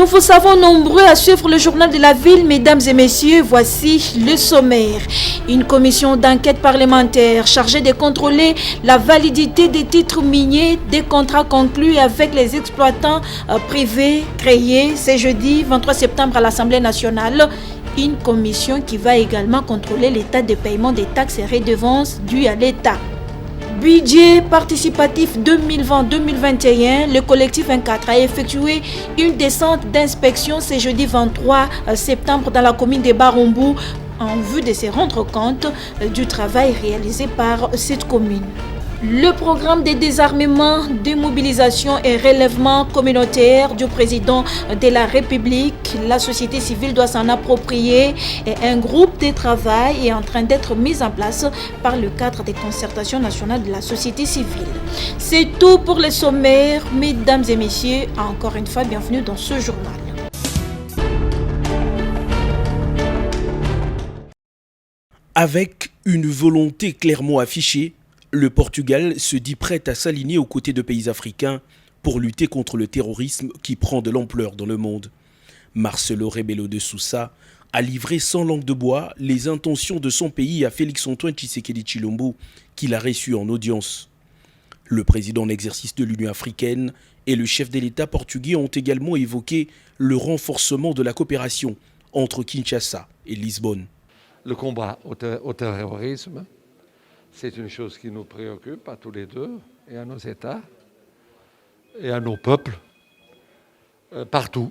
Nous vous savons nombreux à suivre le journal de la ville, mesdames et messieurs, voici le sommaire. Une commission d'enquête parlementaire chargée de contrôler la validité des titres miniers des contrats conclus avec les exploitants privés créés ce jeudi 23 septembre à l'Assemblée nationale. Une commission qui va également contrôler l'état de paiement des taxes et redevances dues à l'État. Budget participatif 2020-2021, le collectif 24 a effectué une descente d'inspection ce jeudi 23 septembre dans la commune de Barumbu en vue de se rendre compte du travail réalisé par cette commune. Le programme de désarmement, démobilisation et relèvement communautaire du président de la République, la société civile doit s'en approprier et un groupe de travail est en train d'être mis en place par le cadre des concertations nationales de la société civile. C'est tout pour le sommaire, mesdames et messieurs. Encore une fois, bienvenue dans ce journal. Avec une volonté clairement affichée, le Portugal se dit prêt à s'aligner aux côtés de pays africains pour lutter contre le terrorisme qui prend de l'ampleur dans le monde. Marcelo Rebelo de Sousa a livré sans langue de bois les intentions de son pays à Félix-Antoine Tshisekedi Tshilombo, qu'il a reçu en audience. Le président en exercice de l'Union africaine et le chef de l'État portugais ont également évoqué le renforcement de la coopération entre Kinshasa et Lisbonne. Le combat au terrorisme, c'est une chose qui nous préoccupe à tous les deux, et à nos États, et à nos peuples, partout,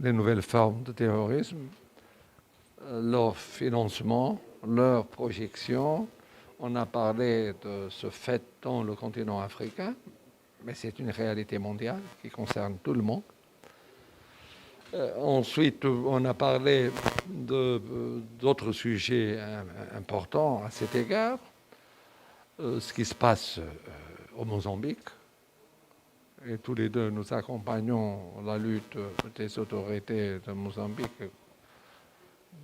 les nouvelles formes de terrorisme, leur financement, leur projection. On a parlé de ce fait dans le continent africain, mais c'est une réalité mondiale qui concerne tout le monde. Ensuite, on a parlé d'autres sujets importants à cet égard. Ce qui se passe au Mozambique. Et tous les deux, nous accompagnons la lutte des autorités de Mozambique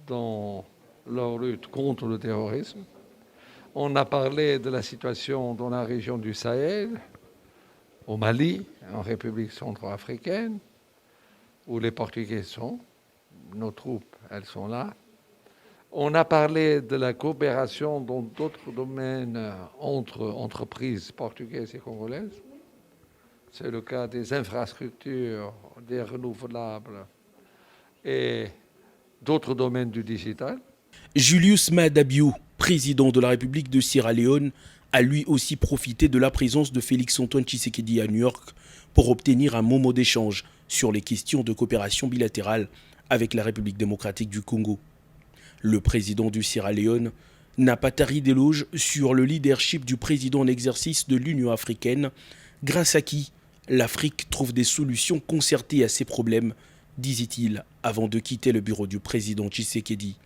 dans leur lutte contre le terrorisme. On a parlé de la situation dans la région du Sahel, au Mali, en République centrafricaine, où les Portugais sont, nos troupes, elles sont là. On a parlé de la coopération dans d'autres domaines entre entreprises portugaises et congolaises. C'est le cas des infrastructures, des renouvelables et d'autres domaines du digital. Julius Maada Bio, président de la République de Sierra Leone, a lui aussi profité de la présence de Félix-Antoine Tshisekedi à New York pour obtenir un moment d'échange sur les questions de coopération bilatérale avec la République démocratique du Congo. Le président du Sierra Leone n'a pas tari d'éloges sur le leadership du président en exercice de l'Union africaine, grâce à qui l'Afrique trouve des solutions concertées à ses problèmes, disait-il avant de quitter le bureau du président Tshisekedi.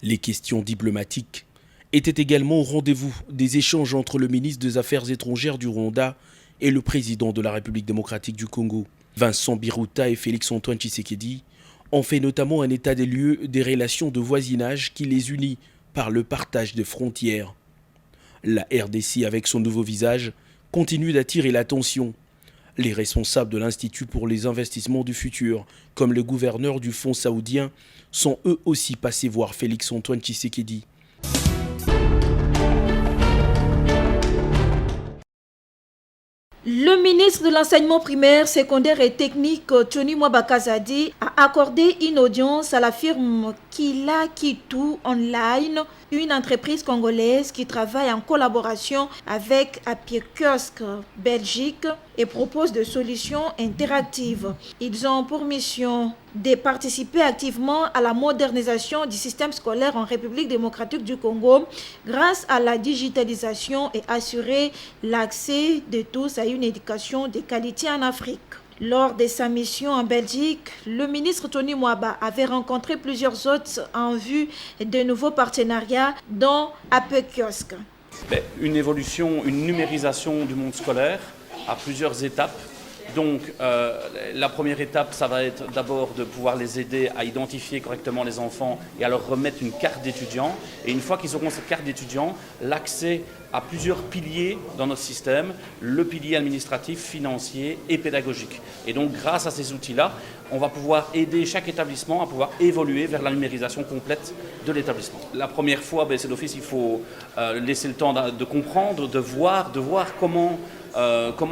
Les questions diplomatiques étaient également au rendez-vous des échanges entre le ministre des Affaires étrangères du Rwanda et le président de la République démocratique du Congo. Vincent Biruta et Félix-Antoine Tshisekedi ont fait notamment un état des lieux des relations de voisinage qui les unit par le partage des frontières. La RDC, avec son nouveau visage, continue d'attirer l'attention. Les responsables de l'Institut pour les investissements du futur, comme le gouverneur du fonds saoudien, sont eux aussi passés voir Félix-Antoine Tshisekedi. Le ministre de l'enseignement primaire, secondaire et technique, Tony Mwabakazadi, a accordé une audience à la firme Kila Kitu Online, une entreprise congolaise qui travaille en collaboration avec Apiekiosk Belgique et propose des solutions interactives. Ils ont pour mission de participer activement à la modernisation du système scolaire en République démocratique du Congo grâce à la digitalisation et assurer l'accès de tous à une éducation de qualité en Afrique. Lors de sa mission en Belgique, le ministre Tony Mwaba avait rencontré plusieurs hôtes en vue de nouveaux partenariats, dont Apiekiosk. Une évolution, une numérisation du monde scolaire à plusieurs étapes Donc la première étape, ça va être d'abord de pouvoir les aider à identifier correctement les enfants et à leur remettre une carte d'étudiant. Et une fois qu'ils auront cette carte d'étudiant, l'accès à plusieurs piliers dans notre système, le pilier administratif, financier et pédagogique. Et donc grâce à ces outils-là, on va pouvoir aider chaque établissement à pouvoir évoluer vers la numérisation complète de l'établissement. La première fois, c'est d'office, il faut laisser le temps de comprendre, de voir comment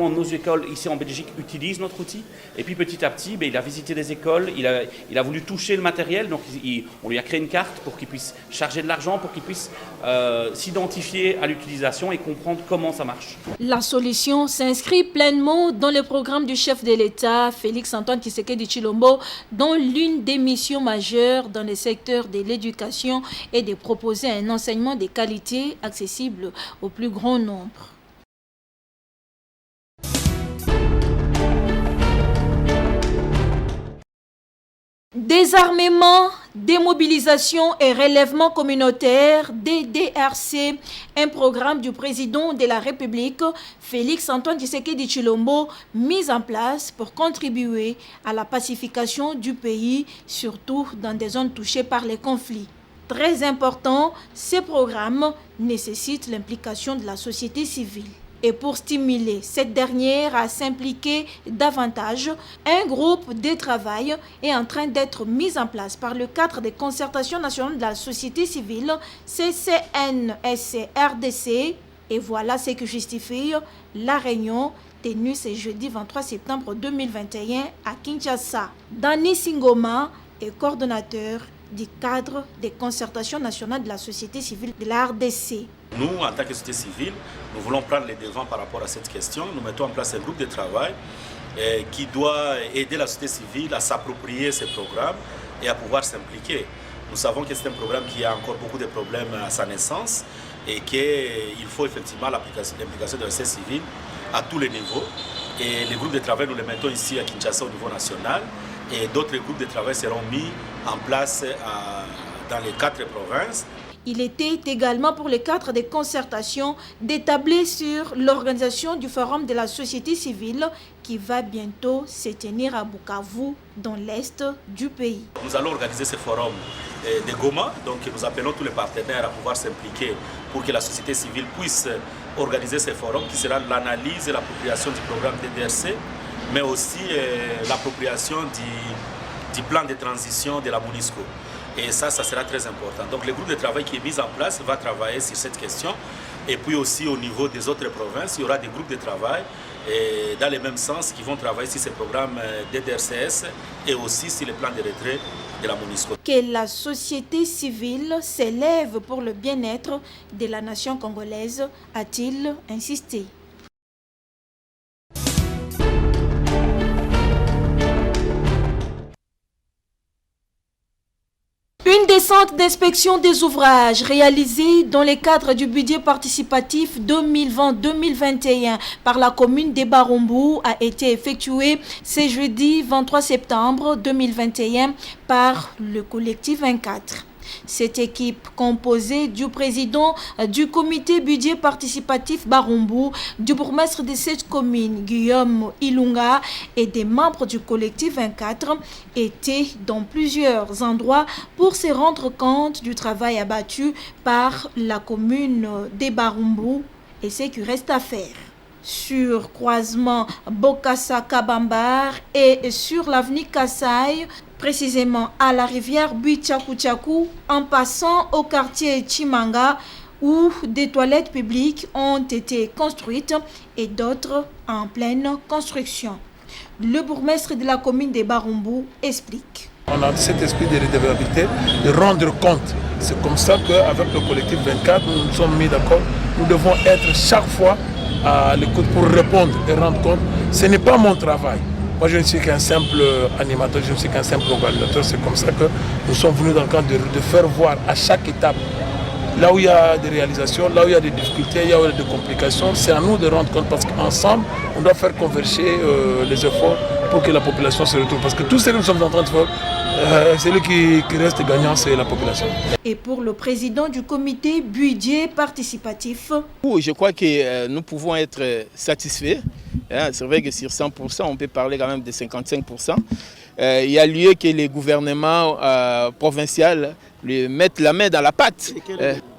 nos écoles ici en Belgique utilisent notre outil. Et puis petit à petit, il a visité des écoles, il a voulu toucher le matériel, donc on lui a créé une carte pour qu'il puisse charger de l'argent, pour qu'il puisse s'identifier à l'utilisation et comprendre comment ça marche. La solution s'inscrit pleinement dans le programme du chef de l'État, Félix-Antoine Tshisekedi Tshilombo, dont l'une des missions majeures dans le secteur de l'éducation est de proposer un enseignement de qualité accessible au plus grand nombre. Désarmement, démobilisation et relèvement communautaire, DDRC, un programme du président de la République, Félix-Antoine Tshisekedi Tshilombo, mis en place pour contribuer à la pacification du pays, surtout dans des zones touchées par les conflits. Très important, ces programmes nécessitent l'implication de la société civile. Et pour stimuler cette dernière à s'impliquer davantage, un groupe de travail est en train d'être mis en place par le cadre des concertations nationales de la société civile, CCNSC-RDC. Et voilà ce qui justifie la réunion tenue ce jeudi 23 septembre 2021 à Kinshasa. Dani Singoma est coordonnateur du cadre des concertations nationales de la société civile de la RDC. Nous, en tant que société civile, nous voulons prendre les devants par rapport à cette question. Nous mettons en place un groupe de travail qui doit aider la société civile à s'approprier ces programmes et à pouvoir s'impliquer. Nous savons que c'est un programme qui a encore beaucoup de problèmes à sa naissance et qu'il faut effectivement l'implication de la société civile à tous les niveaux. Et les groupes de travail, nous les mettons ici à Kinshasa au niveau national et d'autres groupes de travail seront mis en place dans les 4 provinces. Il était également pour le cadre des concertations d'établir sur l'organisation du Forum de la société civile qui va bientôt se tenir à Bukavu, dans l'est du pays. Nous allons organiser ce forum de Goma, donc nous appelons tous les partenaires à pouvoir s'impliquer pour que la société civile puisse organiser ce forum qui sera l'analyse et l'appropriation du programme DDRC, mais aussi l'appropriation du plan de transition de la MONUSCO. Et ça sera très important. Donc le groupe de travail qui est mis en place va travailler sur cette question. Et puis aussi au niveau des autres provinces, il y aura des groupes de travail dans le même sens qui vont travailler sur ces programmes DDRCS et aussi sur le plan de retrait de la MONUSCO. Que la société civile s'élève pour le bien-être de la nation congolaise, a-t-il insisté. Une descente d'inspection des ouvrages réalisée dans le cadre du budget participatif 2020-2021 par la commune de Barumbu a été effectuée ce jeudi 23 septembre 2021 par le collectif 24. Cette équipe, composée du président du comité budget participatif Barumbu, du bourgmestre de cette commune, Guillaume Ilunga, et des membres du collectif 24, était dans plusieurs endroits pour se rendre compte du travail abattu par la commune de Barumbu et ce qui reste à faire. Sur croisement Bokassa-Kabambar et sur l'avenue Kassai, précisément à la rivière Buitchaku, en passant au quartier Chimanga, où des toilettes publiques ont été construites et d'autres en pleine construction. Le bourgmestre de la commune de Barumbu explique. On a cet esprit de redevabilité, de rendre compte. C'est comme ça qu'avec le collectif 24, nous nous sommes mis d'accord. Nous devons être chaque fois à l'écoute pour répondre et rendre compte. Ce n'est pas mon travail. Moi, je ne suis qu'un simple animateur, je ne suis qu'un simple organisateur. C'est comme ça que nous sommes venus dans le cadre de faire voir à chaque étape, là où il y a des réalisations, là où il y a des difficultés, là où il y a des complications, c'est à nous de rendre compte parce qu'ensemble, on doit faire converger les efforts pour que la population se retrouve. Parce que tout ce que nous sommes en train de faire, celui qui reste gagnant, c'est la population. Et pour le président du comité budget participatif, je crois que nous pouvons être satisfaits C'est vrai que sur 100%, on peut parler quand même de 55%. Il y a lieu que les gouvernements provinciaux mettent la main dans la pâte.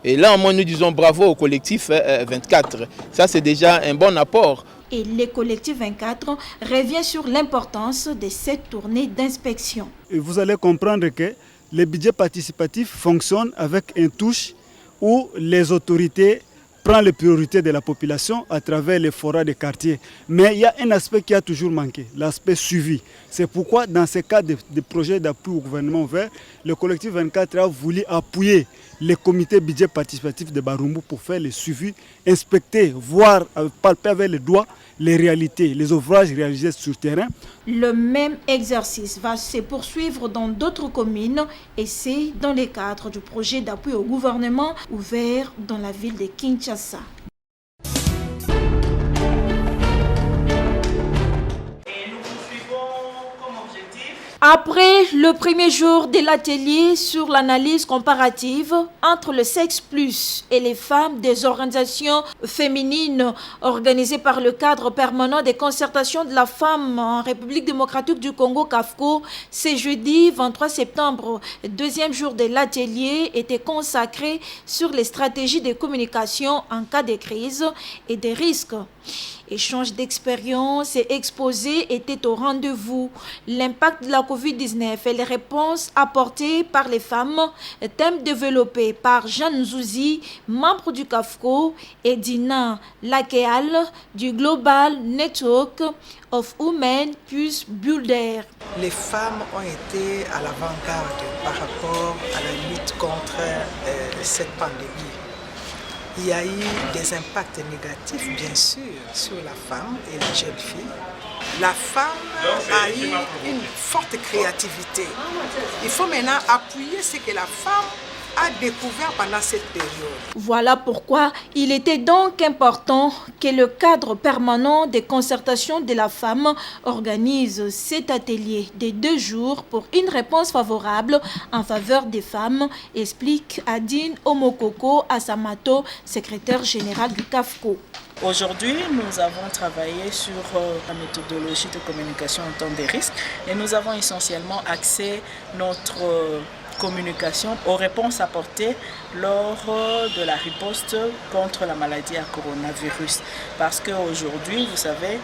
Et là, moi, nous disons bravo au collectif 24. Ça, c'est déjà un bon apport. Et le collectif 24 revient sur l'importance de cette tournée d'inspection. Et vous allez comprendre que le budget participatif fonctionne avec une touche où les autorités prennent les priorités de la population à travers les forats des quartiers. Mais il y a un aspect qui a toujours manqué, l'aspect suivi. C'est pourquoi dans ce cas de projets d'appui au gouvernement ouvert, le collectif 24 a voulu appuyer les comités budget participatifs de Barumbu pour faire le suivi, inspecter, voir, palper avec les doigts les réalités, les ouvrages réalisés sur terrain. Le même exercice va se poursuivre dans d'autres communes et c'est dans le cadre du projet d'appui au gouvernement ouvert dans la ville de Kinshasa. Après le premier jour de l'atelier sur l'analyse comparative entre le sexe plus et les femmes des organisations féminines organisées par le cadre permanent des concertations de la femme en République démocratique du Congo, CAFCO, ce jeudi 23 septembre, deuxième jour de l'atelier, était consacré sur les stratégies de communication en cas de crise et des risques. Échange d'expériences et exposés étaient au rendez-vous. L'impact de la COVID-19 et les réponses apportées par les femmes, thème développé par Jeanne Zouzi, membre du CAFCO, et Dina Lakeal du Global Network of Women Peace Builder. Les femmes ont été à l'avant-garde par rapport à la lutte contre cette pandémie. Il y a eu des impacts négatifs, bien sûr, sur la femme et la jeune fille. La femme a eu une forte créativité. Il faut maintenant appuyer ce que la femme a découvert pendant cette période. Voilà pourquoi il était donc important que le cadre permanent des concertations de la femme organise cet atelier de 2 jours pour une réponse favorable en faveur des femmes, explique Adine Omokoko Asamato, secrétaire général du CAFCO. Aujourd'hui, nous avons travaillé sur la méthodologie de communication en temps de risque et nous avons essentiellement axé notre communication aux réponses apportées lors de la riposte contre la maladie à coronavirus. Parce qu'aujourd'hui, vous savez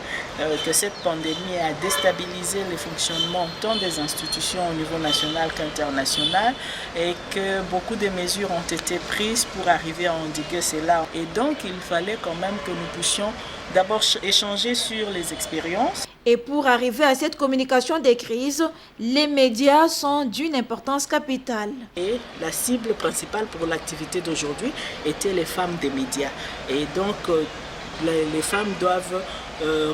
que cette pandémie a déstabilisé le fonctionnement tant des institutions au niveau national qu'international et que beaucoup de mesures ont été prises pour arriver à endiguer cela. Et donc, il fallait quand même que nous puissions d'abord échanger sur les expériences. Et pour arriver à cette communication des crises, les médias sont d'une importance capitale. Et la cible principale pour l'activité d'aujourd'hui était les femmes des médias. Et donc, les femmes doivent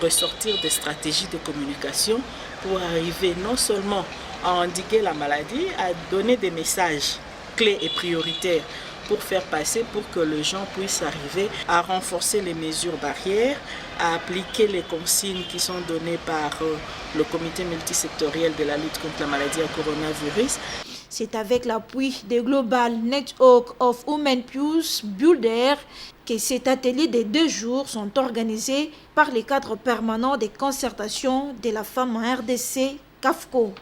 ressortir des stratégies de communication pour arriver non seulement à endiguer la maladie, à donner des messages clés et prioritaires pour faire passer, pour que les gens puissent arriver à renforcer les mesures barrières, à appliquer les consignes qui sont données par le comité multisectoriel de la lutte contre la maladie à coronavirus. C'est avec l'appui des Global Network of Women Peace Builder que cet atelier de 2 jours sont organisés par les cadres permanents des concertations de la femme en RDC, CAFCO.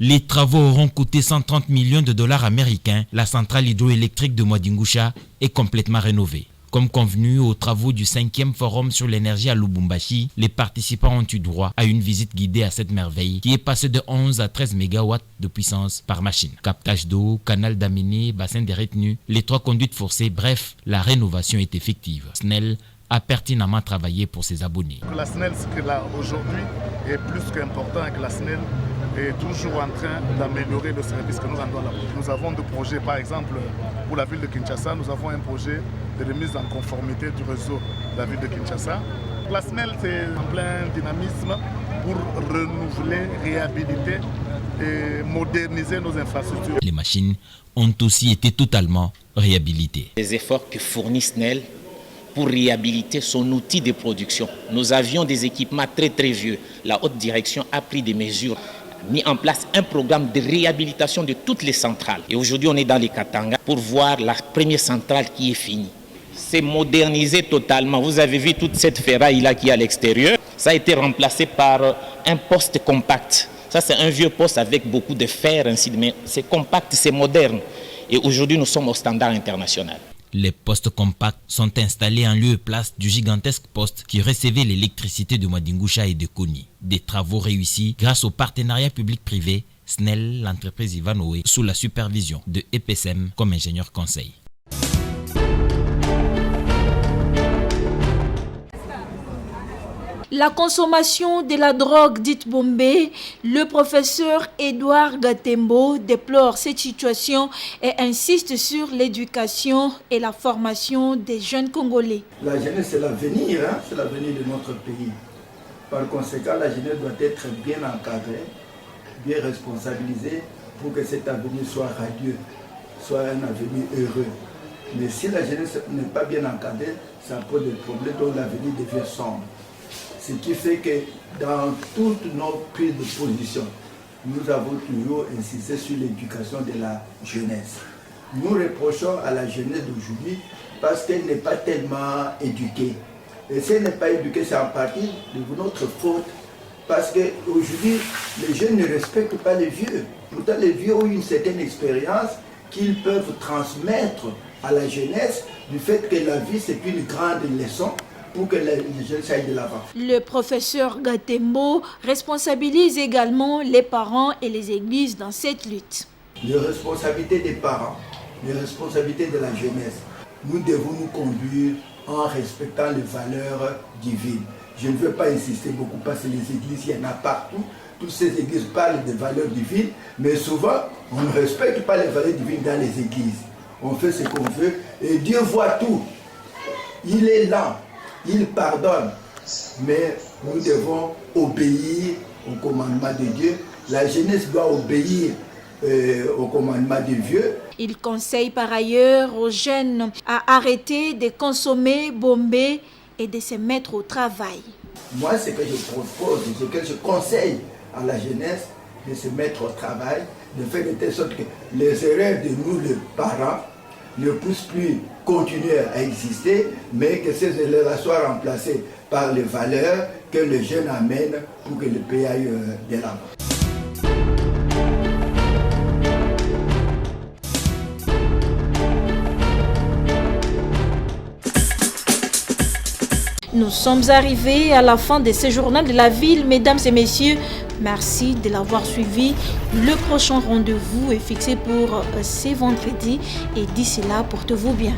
Les travaux auront coûté 130 millions de dollars américains. La centrale hydroélectrique de Mwadingusha est complètement rénovée. Comme convenu aux travaux du 5e forum sur l'énergie à Lubumbashi, les participants ont eu droit à une visite guidée à cette merveille qui est passée de 11 à 13 MW de puissance par machine. Captage d'eau, canal d'amener, bassin de retenue, les 3 conduites forcées, bref, la rénovation est effective. SNEL a pertinemment travaillé pour ses abonnés. La SNEL, ce qu'elle a aujourd'hui est plus qu'important et que la SNEL est toujours en train d'améliorer le service que nous rendons là. Nous avons 2 projets, par exemple, pour la ville de Kinshasa, nous avons un projet de remise en conformité du réseau de la ville de Kinshasa. La SNEL, c'est en plein dynamisme pour renouveler, réhabiliter et moderniser nos infrastructures. Les machines ont aussi été totalement réhabilitées. Les efforts que fournit SNEL pour réhabiliter son outil de production. Nous avions des équipements très vieux. La haute direction a pris des mesures mis en place un programme de réhabilitation de toutes les centrales. Et aujourd'hui, on est dans les Katanga pour voir la première centrale qui est finie. C'est modernisé totalement. Vous avez vu toute cette ferraille-là qui est à l'extérieur. Ça a été remplacé par un poste compact. Ça, c'est un vieux poste avec beaucoup de fer, ainsi de suite. Mais c'est compact, c'est moderne. Et aujourd'hui, nous sommes au standard international. Les postes compacts sont installés en lieu et place du gigantesque poste qui recevait l'électricité de Mwadingusha et de Kony. Des travaux réussis grâce au partenariat public-privé, SNEL, l'entreprise Ivanoé, sous la supervision de EPSM comme ingénieur conseil. La consommation de la drogue dite bombée, le professeur Edouard Gatembo déplore cette situation et insiste sur l'éducation et la formation des jeunes Congolais. La jeunesse, c'est l'avenir, c'est l'avenir de notre pays. Par conséquent, la jeunesse doit être bien encadrée, bien responsabilisée pour que cet avenir soit radieux, soit un avenir heureux. Mais si la jeunesse n'est pas bien encadrée, ça pose des problèmes dont l'avenir devient sombre. Ce qui fait que dans toutes nos prises de position, nous avons toujours insisté sur l'éducation de la jeunesse. Nous reprochons à la jeunesse d'aujourd'hui parce qu'elle n'est pas tellement éduquée. Et si elle n'est pas éduquée, c'est en partie de notre faute. Parce qu'aujourd'hui, les jeunes ne respectent pas les vieux. Pourtant, les vieux ont une certaine expérience qu'ils peuvent transmettre à la jeunesse du fait que la vie, c'est une grande leçon pour que les jeunes aillent de l'avant. Le professeur Gatembo responsabilise également les parents et les églises dans cette lutte. Les responsabilités des parents, les responsabilités de la jeunesse, nous devons nous conduire en respectant les valeurs divines. Je ne veux pas insister beaucoup parce que les églises, il y en a partout. Toutes ces églises parlent des valeurs divines, mais souvent, on ne respecte pas les valeurs divines dans les églises. On fait ce qu'on veut et Dieu voit tout. Il est là. Il pardonne, mais nous devons obéir au commandement de Dieu. La jeunesse doit obéir au commandement de Dieu. Il conseille par ailleurs aux jeunes à arrêter de consommer, bomber et de se mettre au travail. Moi, ce que je propose, ce que je conseille à la jeunesse, de se mettre au travail, de faire de telle sorte que les erreurs de nous, les parents, ne puissent plus continuer à exister, mais que ces élèves soient remplacés par les valeurs que les jeunes amènent pour que le pays aille de l'avant. Nous sommes arrivés à la fin de ce journal de la ville, mesdames et messieurs. Merci de l'avoir suivi. Le prochain rendez-vous est fixé pour ce vendredi et d'ici là, portez-vous bien.